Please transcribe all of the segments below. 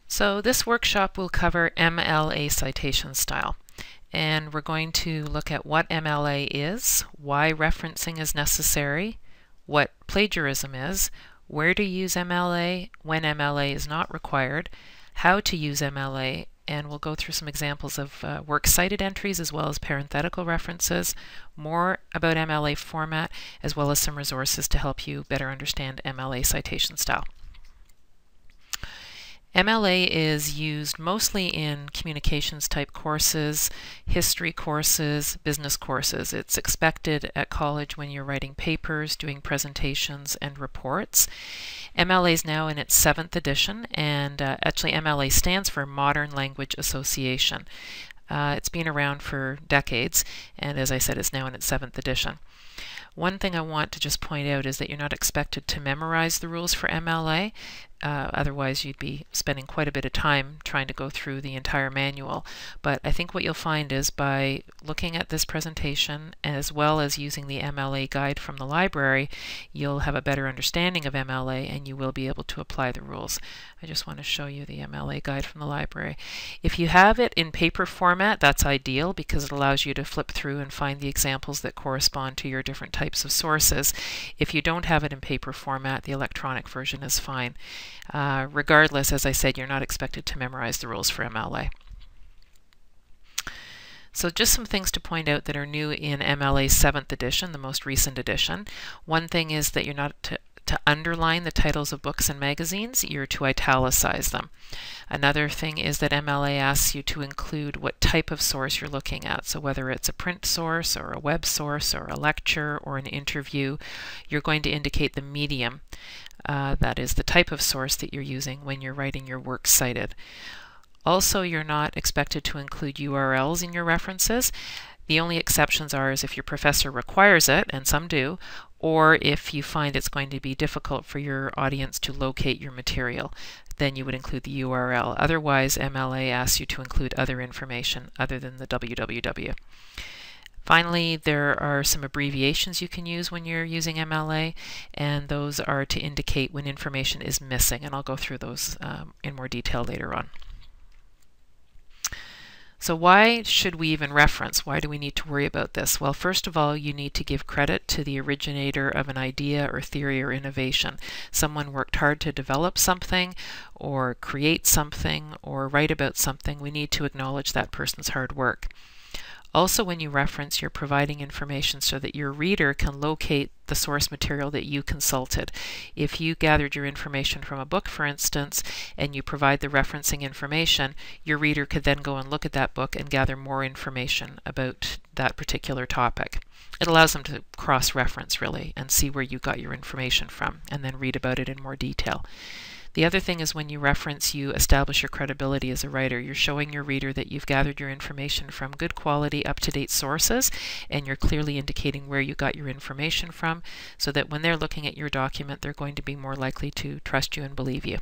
So this workshop will cover MLA citation style, and we're going to look at what MLA is, why referencing is necessary, what plagiarism is, where to use MLA when MLA is not required, how to use MLA, and we'll go through some examples of works cited entries as well as parenthetical references, more about MLA format, as well as some resources to help you better understand MLA citation style. MLA is used mostly in communications type courses, history courses, business courses. It's expected at college when you're writing papers, doing presentations, and reports. MLA is now in its 7th edition, and actually MLA stands for Modern Language Association. It's been around for decades, and as I said, it's now in its 7th edition. One thing I want to just point out is that you're not expected to memorize the rules for MLA. Otherwise you'd be spending quite a bit of time trying to go through the entire manual. But I think what you'll find is by looking at this presentation as well as using the MLA guide from the library, you'll have a better understanding of MLA and you will be able to apply the rules. I just want to show you the MLA guide from the library. If you have it in paper format, that's ideal because it allows you to flip through and find the examples that correspond to your different types of sources. If you don't have it in paper format, the electronic version is fine. Regardless, as I said, you're not expected to memorize the rules for MLA. So just some things to point out that are new in MLA's 7th edition, the most recent edition. One thing is that you're not to underline the titles of books and magazines, you're to italicize them. Another thing is that MLA asks you to include what type of source you're looking at. So whether it's a print source or a web source or a lecture or an interview, you're going to indicate the medium. That is the type of source that you're using when you're writing your works cited. Also, you're not expected to include URLs in your references. The only exceptions are if your professor requires it, and some do, or if you find it's going to be difficult for your audience to locate your material, then you would include the URL. Otherwise, MLA asks you to include other information other than the www. Finally, there are some abbreviations you can use when you're using MLA, and those are to indicate when information is missing, and I'll go through those in more detail later on. So why should we even reference? Why do we need to worry about this? Well, first of all, you need to give credit to the originator of an idea or theory or innovation. Someone worked hard to develop something or create something or write about something. We need to acknowledge that person's hard work. Also, when you reference, you're providing information so that your reader can locate the source material that you consulted. If you gathered your information from a book, for instance, and you provide the referencing information, your reader could then go and look at that book and gather more information about that particular topic. It allows them to cross-reference, really, and see where you got your information from, and then read about it in more detail. The other thing is when you reference, you establish your credibility as a writer. You're showing your reader that you've gathered your information from good quality, up-to-date sources, and you're clearly indicating where you got your information from, so that when they're looking at your document, they're going to be more likely to trust you and believe you.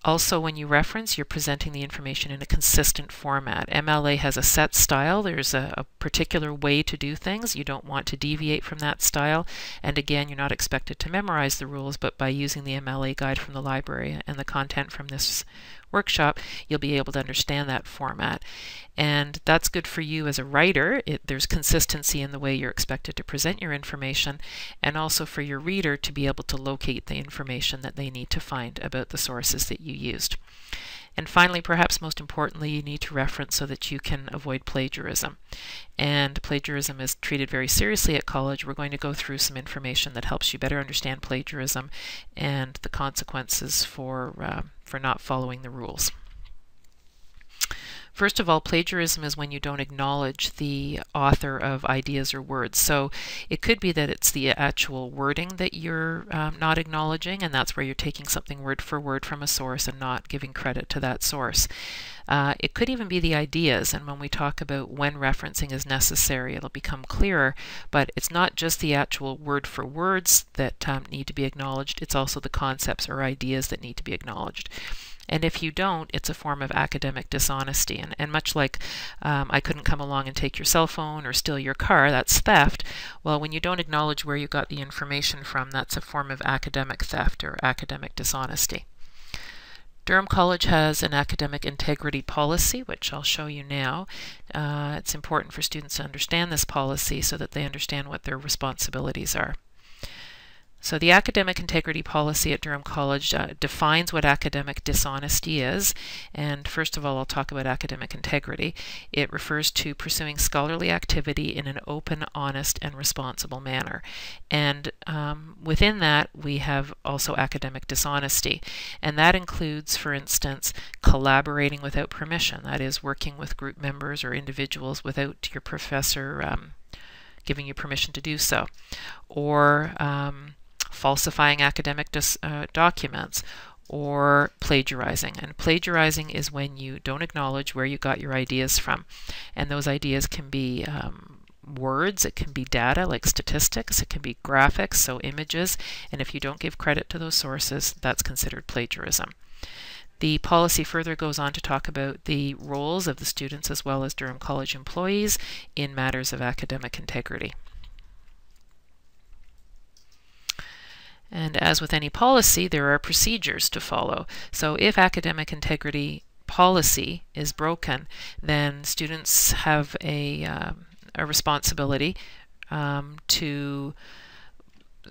Also, when you reference, you're presenting the information in a consistent format. MLA has a set style. There's a particular way to do things. You don't want to deviate from that style. And again, you're not expected to memorize the rules, but by using the MLA guide from the library and the content from this workshop, you'll be able to understand that format. And that's good for you as a writer. There's consistency in the way you're expected to present your information, and also for your reader to be able to locate the information that they need to find about the sources that you used. And finally, perhaps most importantly, you need to reference so that you can avoid plagiarism. And plagiarism is treated very seriously at college. We're going to go through some information that helps you better understand plagiarism and the consequences for not following the rules. First of all, plagiarism is when you don't acknowledge the author of ideas or words. So it could be that it's the actual wording that you're not acknowledging, and that's where you're taking something word for word from a source and not giving credit to that source. It could even be the ideas, and when we talk about when referencing is necessary, it'll become clearer, but it's not just the actual word for words that need to be acknowledged, it's also the concepts or ideas that need to be acknowledged. And if you don't, it's a form of academic dishonesty. And much like I couldn't come along and take your cell phone or steal your car, that's theft. Well, when you don't acknowledge where you got the information from, that's a form of academic theft or academic dishonesty. Durham College has an academic integrity policy, which I'll show you now. It's important for students to understand this policy so that they understand what their responsibilities are. So the academic integrity policy at Durham College defines what academic dishonesty is. And first of all, I'll talk about academic integrity. It refers to pursuing scholarly activity in an open, honest, and responsible manner. And within that, we have also academic dishonesty. And that includes, for instance, collaborating without permission. That is, working with group members or individuals without your professor giving you permission to do so. Or falsifying academic documents, or plagiarizing. And plagiarizing is when you don't acknowledge where you got your ideas from. And those ideas can be words, it can be data like statistics, it can be graphics, so images, and if you don't give credit to those sources, that's considered plagiarism. The policy further goes on to talk about the roles of the students as well as Durham College employees in matters of academic integrity. And as with any policy, there are procedures to follow. So if academic integrity policy is broken, then students have a responsibility to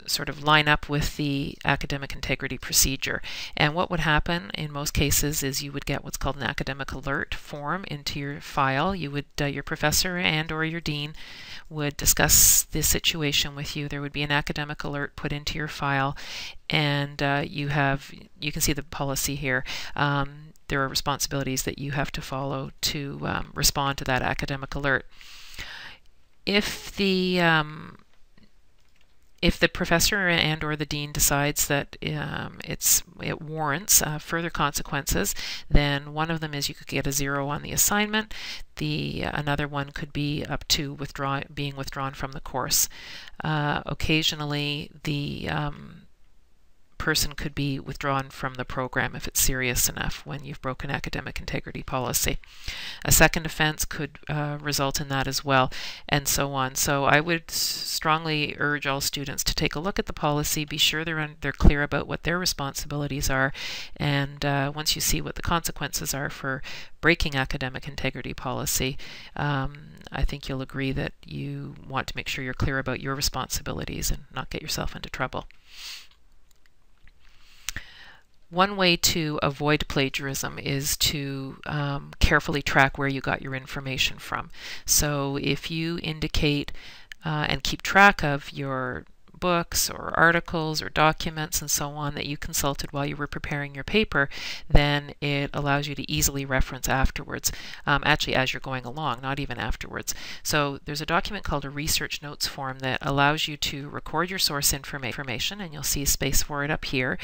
sort of line up with the academic integrity procedure. And what would happen in most cases is you would get what's called an academic alert form into your file. You would, your professor and or your dean would discuss the situation with you. There would be an academic alert put into your file, and you can see the policy here. There are responsibilities that you have to follow to respond to that academic alert. If the professor and or the dean decides that it warrants further consequences, then one of them is you could get a 0 on the assignment. Another one could be up to being withdrawn from the course. Occasionally, the person could be withdrawn from the program if it's serious enough when you've broken academic integrity policy. A second offense could result in that as well, and so on. So I would strongly urge all students to take a look at the policy, be sure they're clear about what their responsibilities are, and once you see what the consequences are for breaking academic integrity policy, I think you'll agree that you want to make sure you're clear about your responsibilities and not get yourself into trouble. One way to avoid plagiarism is to carefully track where you got your information from. So if you indicate and keep track of your books or articles or documents and so on that you consulted while you were preparing your paper, then it allows you to easily reference afterwards, actually as you're going along, not even afterwards. So there's a document called a research notes form that allows you to record your source information, and you'll see a space for it up here.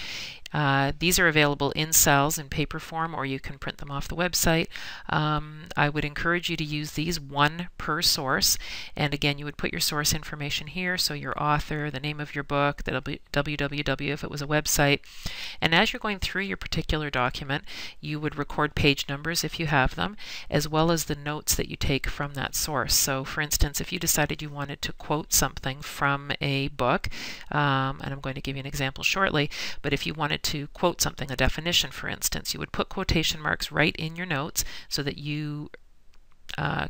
These are available in cells in paper form, or you can print them off the website. I would encourage you to use these, one per source, and again you would put your source information here, so your author, the name of your book, that'll be www if it was a website, and as you're going through your particular document you would record page numbers if you have them, as well as the notes that you take from that source. So for instance, if you decided you wanted to quote something from a book, and I'm going to give you an example shortly, but if you wanted to quote something, a definition for instance, you would put quotation marks right in your notes so that you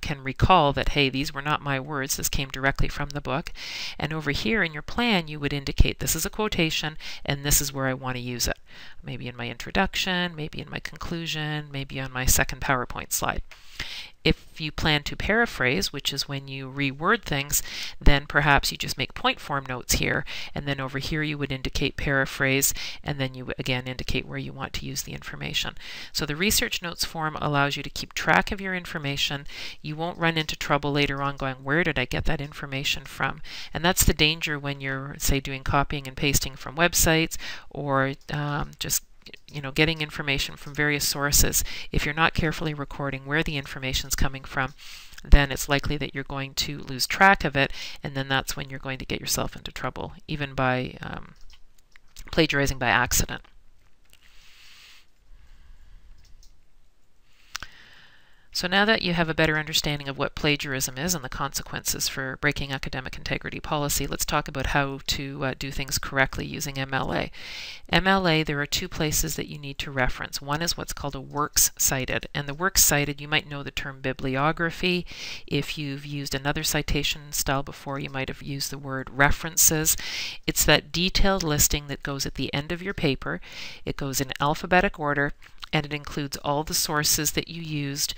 can recall that, hey, these were not my words, this came directly from the book. And over here in your plan you would indicate this is a quotation and this is where I want to use it. Maybe in my introduction, maybe in my conclusion, maybe on my second PowerPoint slide. If you plan to paraphrase, which is when you reword things, then perhaps you just make point form notes here, and then over here you would indicate paraphrase, and then you again indicate where you want to use the information. So the research notes form allows you to keep track of your information. You won't run into trouble later on going, where did I get that information from? And that's the danger when you're, say, doing copying and pasting from websites, or just getting information from various sources. If you're not carefully recording where the information is coming from, then it's likely that you're going to lose track of it, and then that's when you're going to get yourself into trouble, even by plagiarizing by accident. So now that you have a better understanding of what plagiarism is and the consequences for breaking academic integrity policy, let's talk about how to do things correctly using MLA. MLA, there are two places that you need to reference. One is what's called a works cited, and the works cited, you might know the term bibliography. If you've used another citation style before, you might have used the word references. It's that detailed listing that goes at the end of your paper. It goes in alphabetic order, and it includes all the sources that you used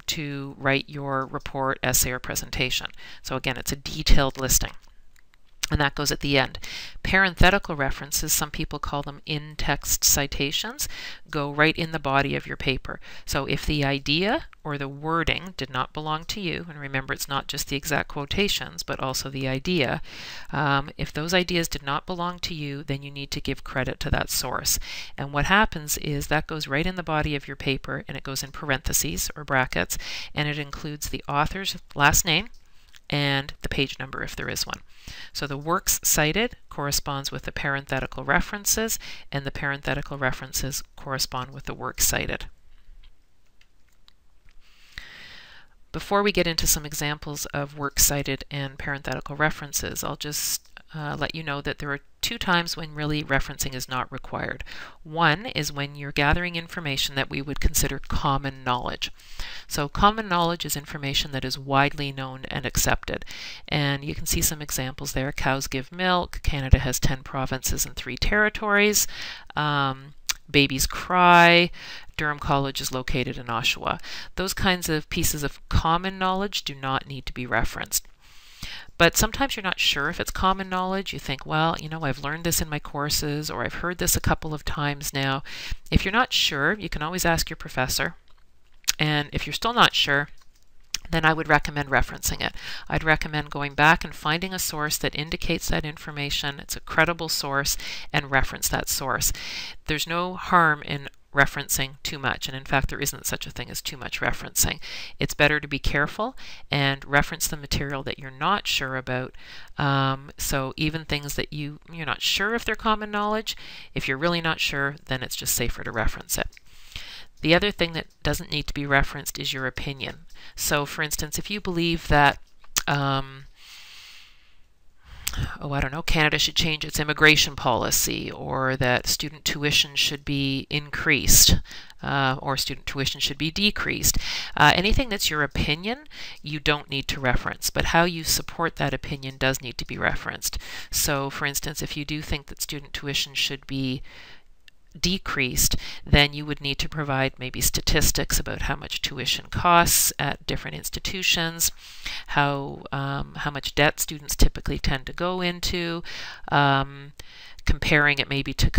to write your report, essay, or presentation. So again, it's a detailed listing, and that goes at the end. Parenthetical references, some people call them in-text citations, go right in the body of your paper. So if the idea or the wording did not belong to you, and remember it's not just the exact quotations but also the idea, if those ideas did not belong to you, then you need to give credit to that source. And what happens is that goes right in the body of your paper, and it goes in parentheses or brackets, and it includes the author's last name and the page number if there is one. So the works cited corresponds with the parenthetical references, and the parenthetical references correspond with the works cited. Before we get into some examples of works cited and parenthetical references, I'll just let you know that there are two times when really referencing is not required. One is when you're gathering information that we would consider common knowledge. So common knowledge is information that is widely known and accepted. And you can see some examples there. Cows give milk. Canada has 10 provinces and 3 territories. Babies cry. Durham College is located in Oshawa. Those kinds of pieces of common knowledge do not need to be referenced. But sometimes you're not sure if it's common knowledge. You think, well, you know, I've learned this in my courses, or I've heard this a couple of times now. If you're not sure, you can always ask your professor. And if you're still not sure, then I would recommend referencing it. I'd recommend going back and finding a source that indicates that information. It's a credible source, and reference that source. There's no harm in referencing too much, and in fact there isn't such a thing as too much referencing. It's better to be careful and reference the material that you're not sure about. So even things that you're not sure if they're common knowledge, if you're really not sure, then it's just safer to reference it. The other thing that doesn't need to be referenced is your opinion. So for instance, if you believe that I don't know, Canada should change its immigration policy, or that student tuition should be increased, or student tuition should be decreased. Anything that's your opinion, you don't need to reference, but how you support that opinion does need to be referenced. So for instance, if you do think that student tuition should be decreased, then you would need to provide maybe statistics about how much tuition costs at different institutions, how much debt students typically tend to go into, comparing it maybe to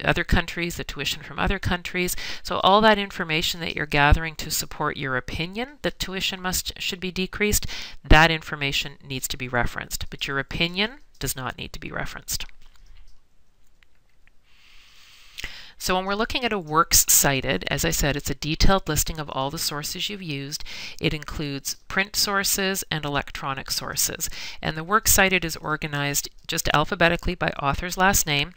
other countries, the tuition from other countries. So all that information that you're gathering to support your opinion that tuition should be decreased, that information needs to be referenced, but your opinion does not need to be referenced. So when we're looking at a works cited, as I said, it's a detailed listing of all the sources you've used. It includes print sources and electronic sources. And the works cited is organized just alphabetically by author's last name.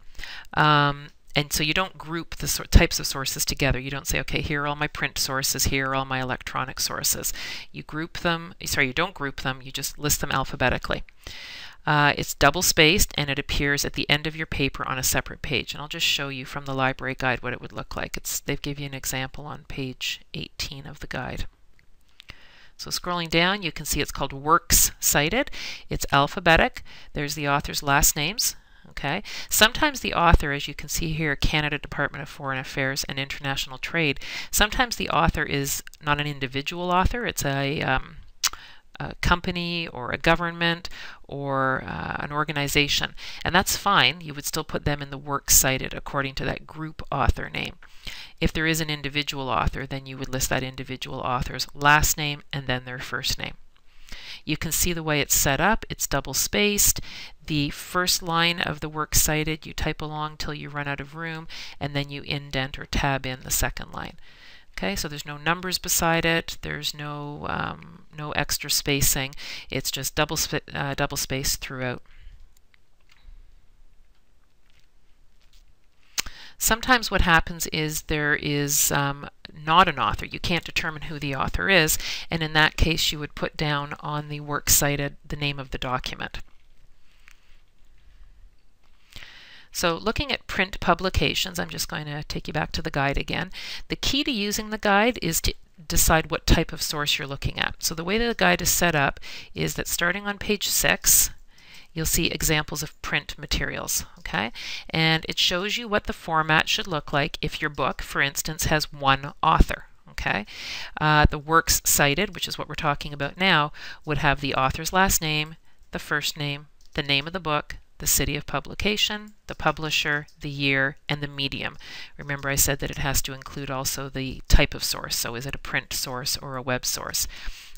And so you don't group the types of sources together. You don't say, okay, here are all my print sources, here are all my electronic sources. You group them, sorry, you don't group them, you just list them alphabetically. It's double-spaced, and it appears at the end of your paper on a separate page. And I'll just show you from the library guide what it would look like. They've given you an example on page 18 of the guide. So scrolling down, you can see it's called Works Cited. It's alphabetic. There's the author's last names. Okay. Sometimes the author, as you can see here, Canada Department of Foreign Affairs and International Trade, sometimes the author is not an individual author. It's a company or a government or an organization, and that's fine. You would still put them in the works cited according to that group author name. If there is an individual author, then you would list that individual author's last name and then their first name. You can see the way it's set up. It's double-spaced. The first line of the works cited, you type along till you run out of room, and then you indent or tab in the second line. Okay, so there's no numbers beside it. There's no extra spacing. It's just double spaced throughout. Sometimes what happens is there is not an author. You can't determine who the author is, and in that case you would put down on the works cited the name of the document. So looking at print publications, I'm just going to take you back to the guide again. The key to using the guide is to decide what type of source you're looking at. So the way that the guide is set up is that starting on page 6, you'll see examples of print materials, okay? And it shows you what the format should look like if your book, for instance, has one author, okay? The works cited, which is what we're talking about now, would have the author's last name, the first name, the name of the book, the city of publication, the publisher, the year, and the medium. Remember I said that it has to include also the type of source, so is it a print source or a web source?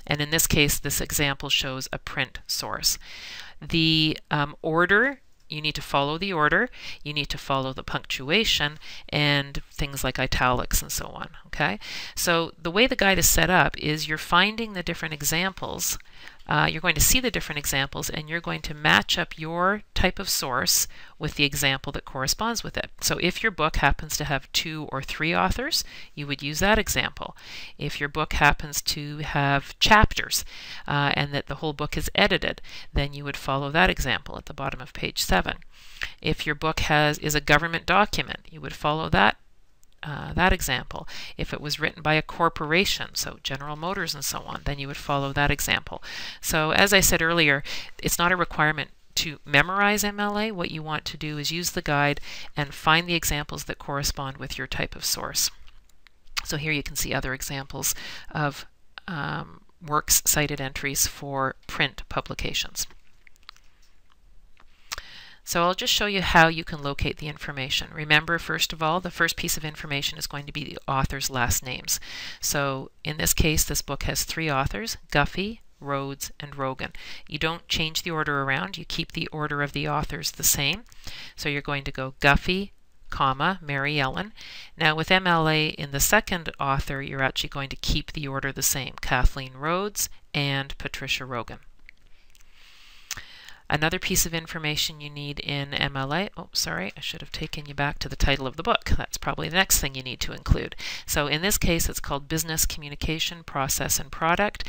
And in this case, this example shows a print source. The order, you need to follow the order, you need to follow the punctuation, and things like italics and so on, okay? So the way the guide is set up is you're finding the different examples, you're going to see the different examples, and you're going to match up your type of source with the example that corresponds with it. So if your book happens to have 2 or 3 authors, you would use that example. If your book happens to have chapters and that the whole book is edited, then you would follow that example at the bottom of page 7. If your book is a government document, you would follow that example. If it was written by a corporation, so General Motors and so on, then you would follow that example. So as I said earlier, it's not a requirement to memorize MLA. What you want to do is use the guide and find the examples that correspond with your type of source. So here you can see other examples of works cited entries for print publications. So I'll just show you how you can locate the information. Remember, first of all, the first piece of information is going to be the author's last names. So in this case, this book has 3 authors, Guffey, Rhodes, and Rogan. You don't change the order around, you keep the order of the authors the same. So you're going to go Guffey, comma, Mary Ellen. Now with MLA in the second author, you're actually going to keep the order the same, Kathleen Rhodes and Patricia Rogan. Another piece of information you need in MLA, oh sorry, I should have taken you back to the title of the book. That's probably the next thing you need to include. So in this case it's called Business Communication, Process and Product.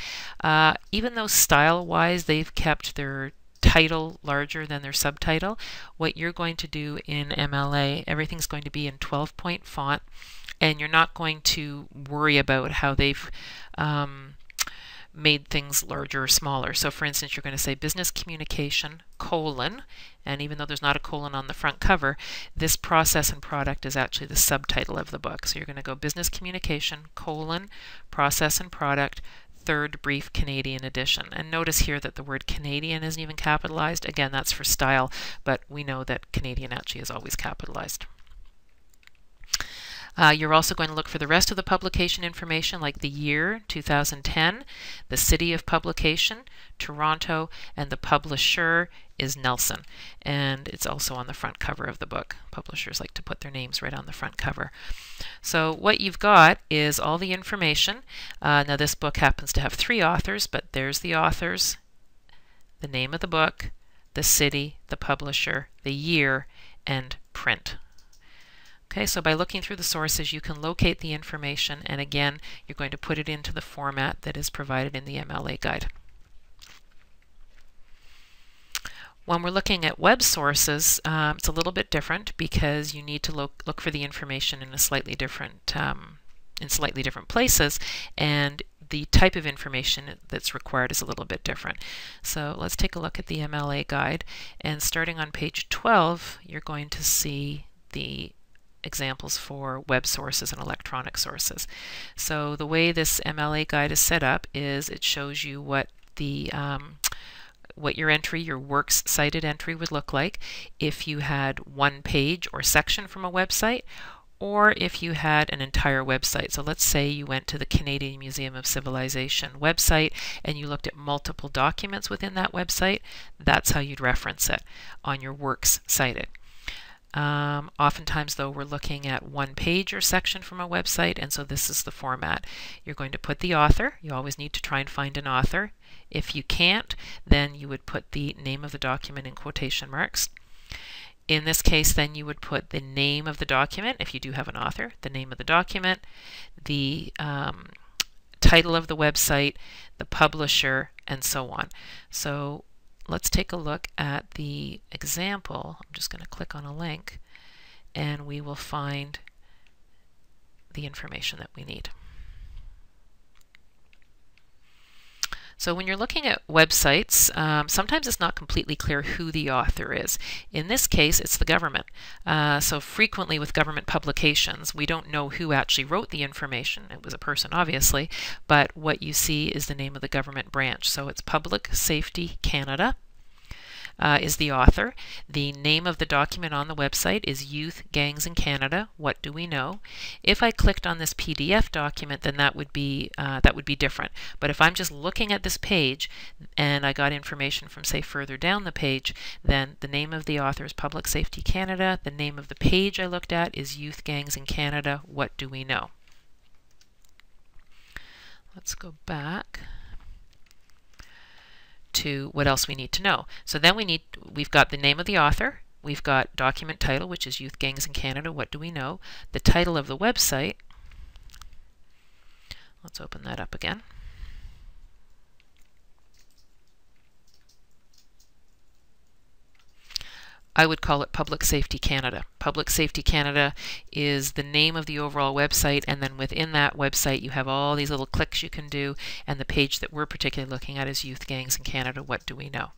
Even though style-wise they've kept their title larger than their subtitle, what you're going to do in MLA, everything's going to be in 12-point font, and you're not going to worry about how they've made things larger or smaller. So for instance, you're going to say business communication, colon, and even though there's not a colon on the front cover, this process and product is actually the subtitle of the book. So you're going to go business communication, colon, process and product, third brief Canadian edition. And notice here that the word Canadian isn't even capitalized. Again, that's for style, but we know that Canadian actually is always capitalized. You're also going to look for the rest of the publication information, like the year, 2010, the city of publication, Toronto, and the publisher is Nelson. And it's also on the front cover of the book. Publishers like to put their names right on the front cover. So what you've got is all the information. Now this book happens to have 3 authors, but there's the authors, the name of the book, the city, the publisher, the year, and print. Okay, so by looking through the sources you can locate the information, and again you're going to put it into the format that is provided in the MLA guide. When we're looking at web sources, it's a little bit different because you need to look for the information in a slightly different places, and the type of information that's required is a little bit different. So let's take a look at the MLA guide, and starting on page 12 you're going to see the examples for web sources and electronic sources. So the way this MLA guide is set up is it shows you what the what your entry, your works cited entry would look like if you had one page or section from a website, or if you had an entire website. So let's say you went to the Canadian Museum of Civilization website and you looked at multiple documents within that website. That's how you'd reference it on your works cited. Oftentimes though we're looking at one page or section from a website, and so this is the format. You're going to put the author. You always need to try and find an author. If you can't, then you would put the name of the document in quotation marks. In this case, then you would put the name of the document, if you do have an author, the name of the document, the title of the website, the publisher, and so on. So let's take a look at the example. I'm just going to click on a link, and we will find the information that we need. So when you're looking at websites, sometimes it's not completely clear who the author is. In this case, it's the government. So frequently with government publications, we don't know who actually wrote the information. It was a person, obviously, but what you see is the name of the government branch. So it's Public Safety Canada. Is the author. The name of the document on the website is Youth Gangs in Canada. What do we know? If I clicked on this PDF document, then that would be different. But if I'm just looking at this page and I got information from, say, further down the page, then the name of the author is Public Safety Canada. The name of the page I looked at is Youth Gangs in Canada. What do we know? Let's go back to what else we need to know. So then we've got the name of the author, we've got document title, which is Youth Gangs in Canada. What do we know? The title of the website. Let's open that up again. I would call it Public Safety Canada. Public Safety Canada is the name of the overall website, and then within that website you have all these little clicks you can do, and the page that we're particularly looking at is Youth Gangs in Canada. What do we know?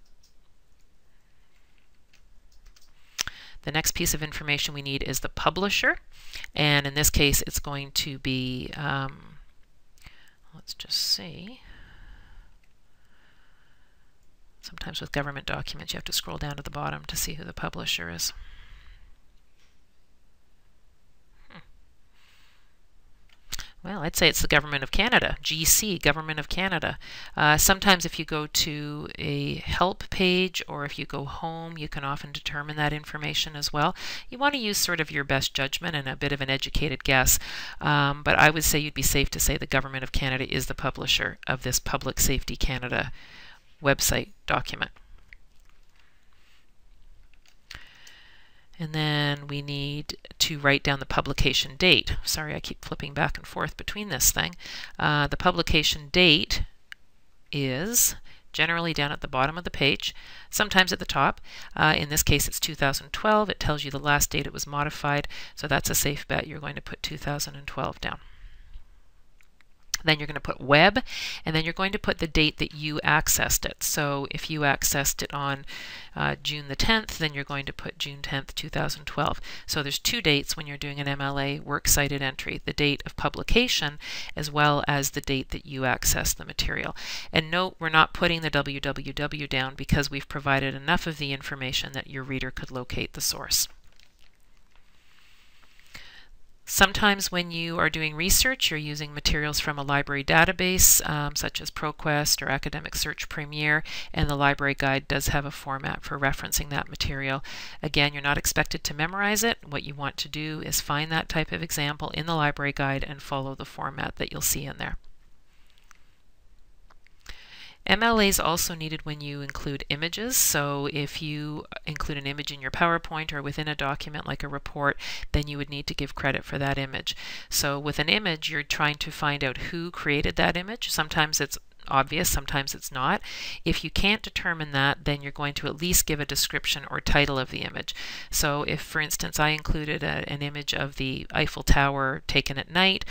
The next piece of information we need is the publisher, and in this case it's going to be, let's just see. Sometimes with government documents you have to scroll down to the bottom to see who the publisher is. Well, I'd say it's the Government of Canada, GC, Government of Canada. Sometimes if you go to a help page or if you go home, you can often determine that information as well. You want to use sort of your best judgment and a bit of an educated guess, but I would say you'd be safe to say the Government of Canada is the publisher of this Public Safety Canada website document. And then we need to write down the publication date. Sorry, I keep flipping back and forth between this thing. The publication date is generally down at the bottom of the page, sometimes at the top. In this case it's 2012. It tells you the last date it was modified, so that's a safe bet. You're going to put 2012 down. Then you're going to put web, and then you're going to put the date that you accessed it. So if you accessed it on June the 10th, then you're going to put June 10th, 2012. So there's two dates when you're doing an MLA works cited entry, the date of publication as well as the date that you accessed the material. And note, we're not putting the www down because we've provided enough of the information that your reader could locate the source. Sometimes when you are doing research, you're using materials from a library database, such as ProQuest or Academic Search Premier, and the library guide does have a format for referencing that material. Again, you're not expected to memorize it. What you want to do is find that type of example in the library guide and follow the format that you'll see in there. MLA is also needed when you include images. So if you include an image in your PowerPoint or within a document like a report, then you would need to give credit for that image. So with an image, you're trying to find out who created that image. Sometimes it's obvious, sometimes it's not. If you can't determine that, then you're going to at least give a description or title of the image. So if, for instance, I included an image of the Eiffel Tower taken at night,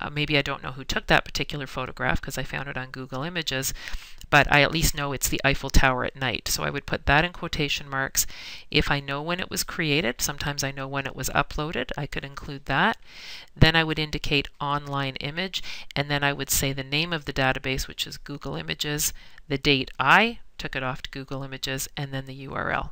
maybe I don't know who took that particular photograph because I found it on Google Images, but I at least know it's the Eiffel Tower at night. So I would put that in quotation marks. If I know when it was created, sometimes I know when it was uploaded, I could include that. Then I would indicate online image, and then I would say the name of the database, which is Google Images, the date I took it off to Google Images, and then the URL.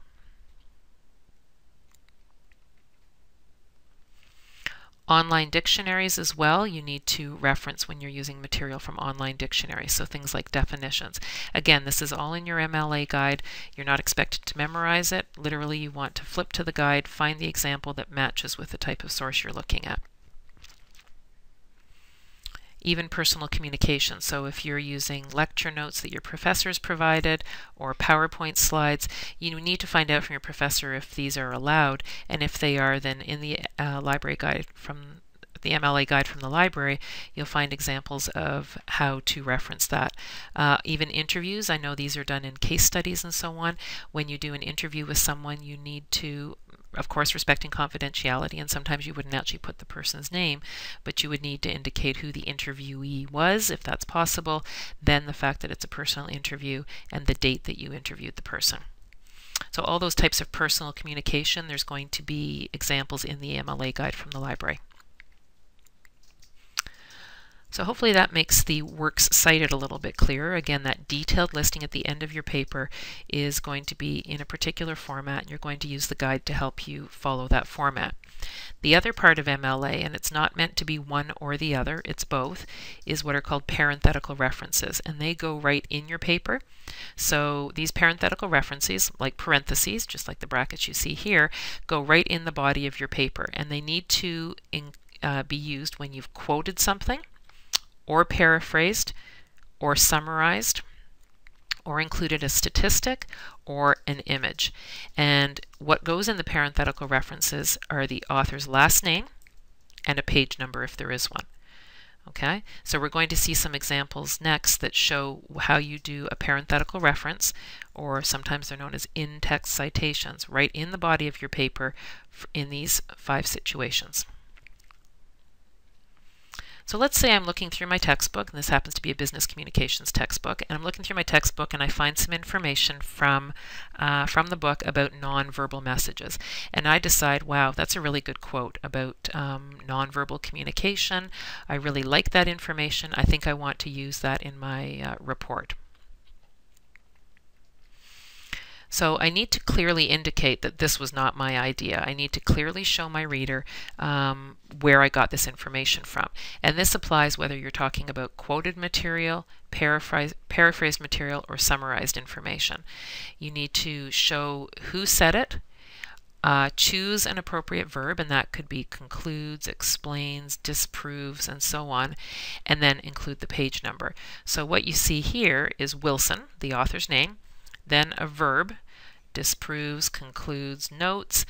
Online dictionaries as well, you need to reference when you're using material from online dictionaries, so things like definitions. Again, this is all in your MLA guide. You're not expected to memorize it. Literally, you want to flip to the guide, find the example that matches with the type of source you're looking at. Even personal communication. So if you're using lecture notes that your professors provided or PowerPoint slides, you need to find out from your professor if these are allowed, and if they are, then in the library guide from the MLA guide from the library, you'll find examples of how to reference that. Even interviews, I know these are done in case studies and so on. When you do an interview with someone, you need to, of course, respecting confidentiality, and sometimes you wouldn't actually put the person's name, but you would need to indicate who the interviewee was, if that's possible, then the fact that it's a personal interview, and the date that you interviewed the person. So all those types of personal communication, there's going to be examples in the MLA guide from the library. So hopefully that makes the works cited a little bit clearer. Again, that detailed listing at the end of your paper is going to be in a particular format, and you're going to use the guide to help you follow that format. The other part of MLA, and it's not meant to be one or the other, it's both, is what are called parenthetical references, and they go right in your paper. So these parenthetical references, like parentheses, just like the brackets you see here, go right in the body of your paper, and they need to be used when you've quoted something, or paraphrased, or summarized, or included a statistic, or an image. And what goes in the parenthetical references are the author's last name and a page number if there is one. Okay, so we're going to see some examples next that show how you do a parenthetical reference, or sometimes they're known as in-text citations, right in the body of your paper in these 5 situations. So let's say I'm looking through my textbook, and this happens to be a business communications textbook, and I'm looking through my textbook and I find some information from the book about nonverbal messages. And I decide, wow, that's a really good quote about nonverbal communication. I really like that information. I think I want to use that in my report. So I need to clearly indicate that this was not my idea. I need to clearly show my reader where I got this information from. And this applies whether you're talking about quoted material, paraphrased material, or summarized information. You need to show who said it, choose an appropriate verb, and that could be concludes, explains, disproves, and so on, and then include the page number. So what you see here is Wilson, the author's name, then a verb, disproves, concludes, notes,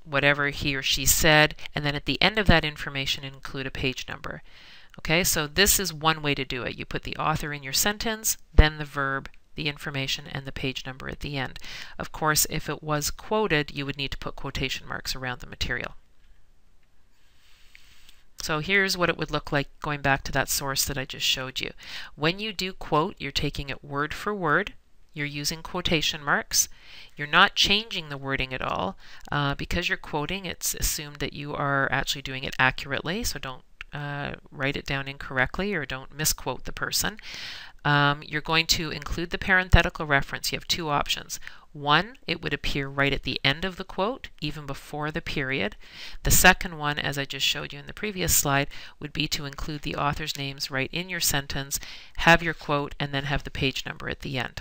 whatever he or she said, and then at the end of that information include a page number. Okay, so this is one way to do it. You put the author in your sentence, then the verb, the information, and the page number at the end. Of course, if it was quoted, you would need to put quotation marks around the material. So here's what it would look like going back to that source that I just showed you. When you do quote, you're taking it word for word. You're using quotation marks. You're not changing the wording at all. Because you're quoting, it's assumed that you are actually doing it accurately, so don't write it down incorrectly or don't misquote the person. You're going to include the parenthetical reference. You have 2 options. One, it would appear right at the end of the quote, even before the period. The second one, as I just showed you in the previous slide, would be to include the author's names right in your sentence, have your quote, and then have the page number at the end.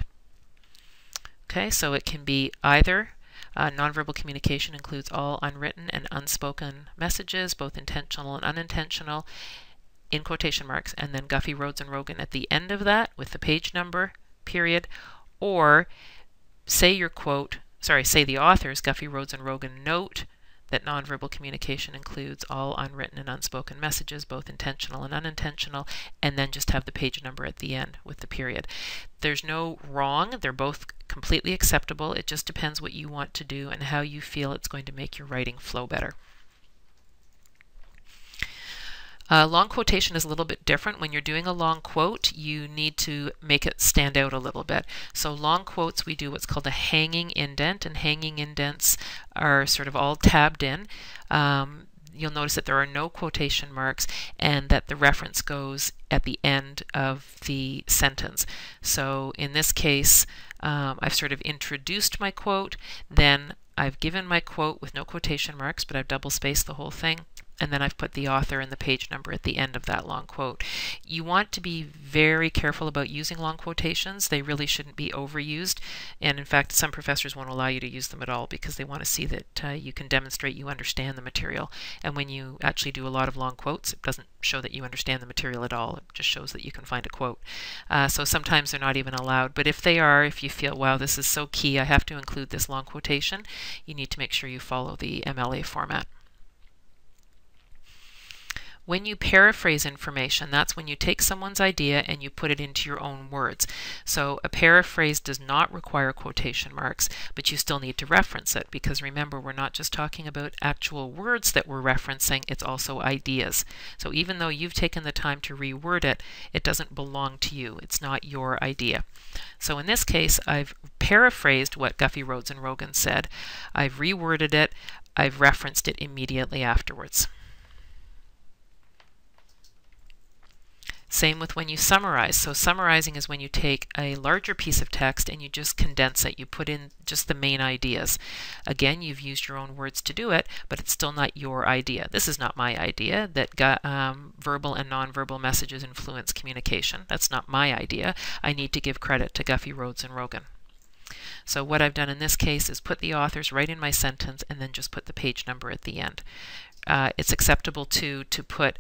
Okay, so it can be either nonverbal communication includes all unwritten and unspoken messages, both intentional and unintentional, in quotation marks, and then Guffey, Rhodes, and Rogan at the end of that with the page number, period, or say your quote, say the authors, Guffey, Rhodes, and Rogan, note that nonverbal communication includes all unwritten and unspoken messages, both intentional and unintentional, and then just have the page number at the end with the period. There's no wrong. They're both completely acceptable. It just depends what you want to do and how you feel it's going to make your writing flow better. Long quotation is a little bit different. When you're doing a long quote, you need to make it stand out a little bit. So long quotes, we do what's called a hanging indent, and hanging indents are sort of all tabbed in. You'll notice that there are no quotation marks and that the reference goes at the end of the sentence. So in this case, I've sort of introduced my quote, then I've given my quote with no quotation marks, but I've double spaced the whole thing. and then I've put the author and the page number at the end of that long quote. You want to be very careful about using long quotations. They really shouldn't be overused, and in fact some professors won't allow you to use them at all because they want to see that you can demonstrate you understand the material. And when you actually do a lot of long quotes, it doesn't show that you understand the material at all. It just shows that you can find a quote. So sometimes they're not even allowed, but if they are, if you feel, wow, this is so key, I have to include this long quotation, you need to make sure you follow the MLA format. When you paraphrase information, that's when you take someone's idea and you put it into your own words. So a paraphrase does not require quotation marks, but you still need to reference it, because remember, we're not just talking about actual words that we're referencing, it's also ideas. So even though you've taken the time to reword it, it doesn't belong to you. It's not your idea. So in this case, I've paraphrased what Guffey, Rhodes, and Rogan said. I've reworded it. I've referenced it immediately afterwards. Same with when you summarize. So summarizing is when you take a larger piece of text and you just condense it. You put in just the main ideas. Again, you've used your own words to do it, but it's still not your idea. This is not my idea, that verbal and nonverbal messages influence communication. That's not my idea. I need to give credit to Guffey, Rhodes, and Rogan. So what I've done in this case is put the authors right in my sentence and then just put the page number at the end. It's acceptable to put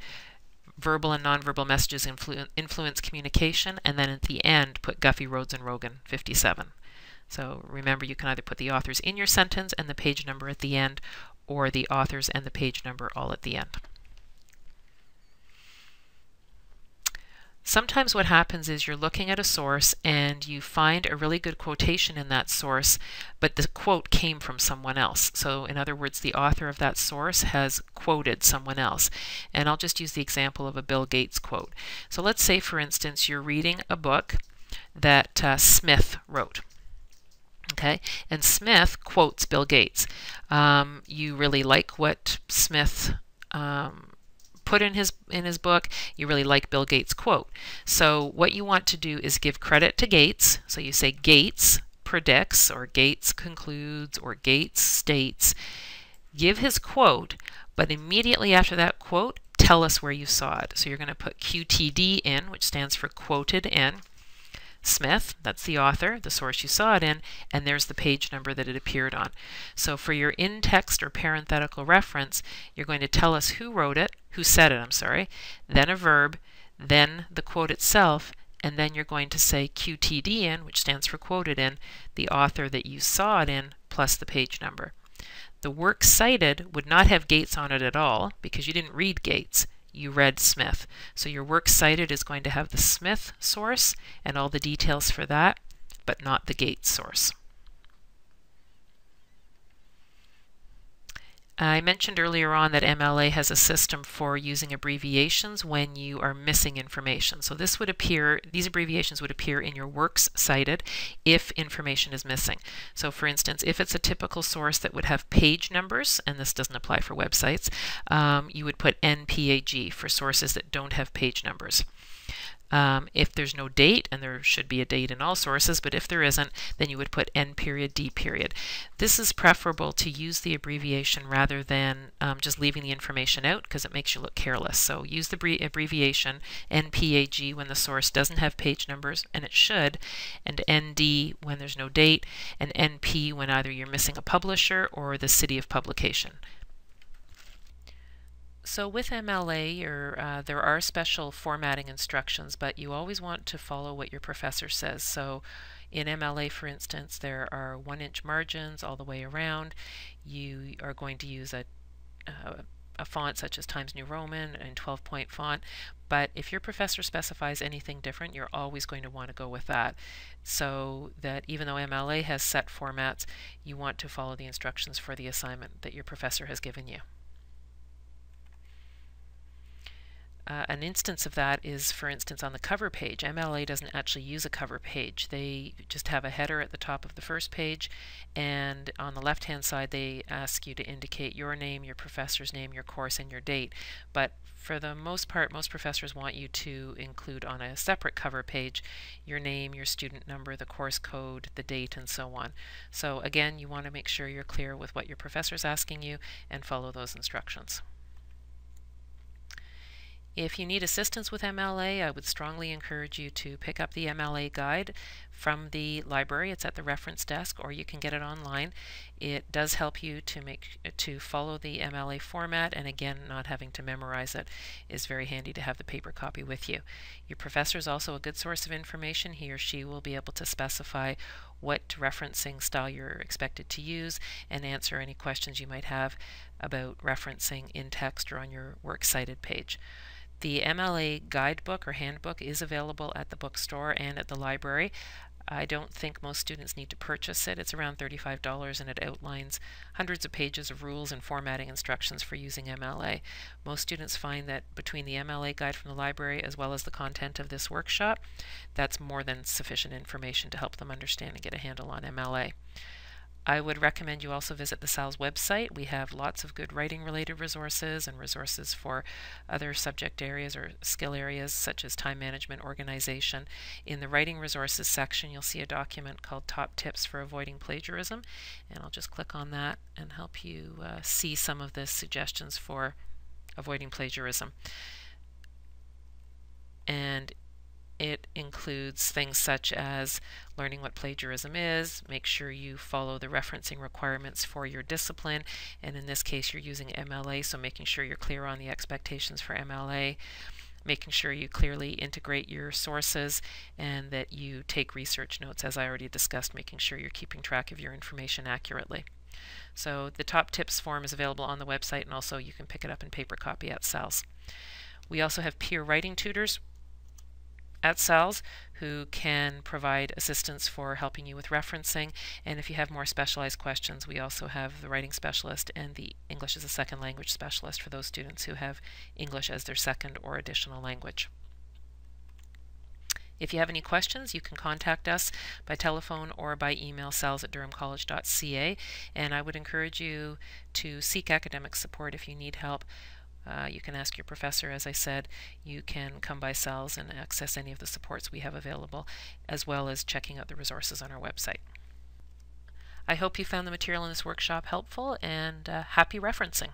verbal and nonverbal messages influence communication, and then at the end put Guffey, Rhodes, and Rogan 57. So remember, you can either put the authors in your sentence and the page number at the end, or the authors and the page number all at the end. Sometimes what happens is you're looking at a source and you find a really good quotation in that source, but the quote came from someone else. So in other words, the author of that source has quoted someone else. And I'll just use the example of a Bill Gates quote. So let's say, for instance, you're reading a book that Smith wrote. Okay, and Smith quotes Bill Gates. You really like what Smith put in his book. You really like Bill Gates' quote. So what you want to do is give credit to Gates. So you say Gates predicts, or Gates concludes, or Gates states. Give his quote, but immediately after that quote, tell us where you saw it. So you're going to put QTD in, which stands for quoted in. Smith, that's the author, the source you saw it in, and there's the page number that it appeared on. So for your in-text or parenthetical reference, you're going to tell us who wrote it, who said it, I'm sorry, then a verb, then the quote itself, and then you're going to say QTD in, which stands for quoted in, the author that you saw it in, plus the page number. The work cited would not have Gates on it at all, because you didn't read Gates. You read Smith. So your works cited is going to have the Smith source and all the details for that, but not the Gates source. I mentioned earlier on that MLA has a system for using abbreviations when you are missing information. So this would appear, these abbreviations would appear in your works cited if information is missing. So for instance, if it's a typical source that would have page numbers, and this doesn't apply for websites, you would put NPAG for sources that don't have page numbers. If there's no date, and there should be a date in all sources, but if there isn't, then you would put N period, D period. This is preferable to use the abbreviation rather than just leaving the information out, because it makes you look careless. So use the abbreviation NPAG when the source doesn't have page numbers, and it should, and ND when there's no date, and NP when either you're missing a publisher or the city of publication. So with MLA, there are special formatting instructions, but you always want to follow what your professor says. So in MLA, for instance, there are 1-inch margins all the way around. You are going to use a font such as Times New Roman and 12-point font, but if your professor specifies anything different, you're always going to want to go with that. So that even though MLA has set formats, you want to follow the instructions for the assignment that your professor has given you. An instance of that is, for instance, on the cover page. MLA doesn't actually use a cover page. They just have a header at the top of the first page, and on the left-hand side they ask you to indicate your name, your professor's name, your course, and your date. But for the most part, most professors want you to include on a separate cover page your name, your student number, the course code, the date, and so on. So again, you want to make sure you're clear with what your professor's asking you and follow those instructions. If you need assistance with MLA, I would strongly encourage you to pick up the MLA guide from the library. It's at the reference desk, or you can get it online. It does help you to follow the MLA format, and again, not having to memorize it is very handy to have the paper copy with you. Your professor is also a good source of information. He or she will be able to specify what referencing style you're expected to use and answer any questions you might have about referencing in text or on your works cited page. The MLA guidebook or handbook is available at the bookstore and at the library. I don't think most students need to purchase it. It's around $35 and it outlines hundreds of pages of rules and formatting instructions for using MLA. Most students find that between the MLA guide from the library as well as the content of this workshop, that's more than sufficient information to help them understand and get a handle on MLA. I would recommend you also visit the SALS website. We have lots of good writing related resources and resources for other subject areas or skill areas such as time management, organization. In the writing resources section, you'll see a document called Top Tips for Avoiding Plagiarism, and I'll just click on that and help you see some of the suggestions for avoiding plagiarism. And it includes things such as learning what plagiarism is, make sure you follow the referencing requirements for your discipline, and in this case you're using MLA, so making sure you're clear on the expectations for MLA, making sure you clearly integrate your sources, and that you take research notes, as I already discussed, making sure you're keeping track of your information accurately. So the top tips form is available on the website, and also you can pick it up in paper copy at SALS. We also have peer writing tutors at SALS who can provide assistance for helping you with referencing, and if you have more specialized questions, we also have the writing specialist and the English as a second language specialist for those students who have English as their second or additional language. If you have any questions, you can contact us by telephone or by email, sals@durhamcollege.ca, and I would encourage you to seek academic support if you need help. You can ask your professor, as I said. You can come by SALS and access any of the supports we have available, as well as checking out the resources on our website. I hope you found the material in this workshop helpful, and happy referencing.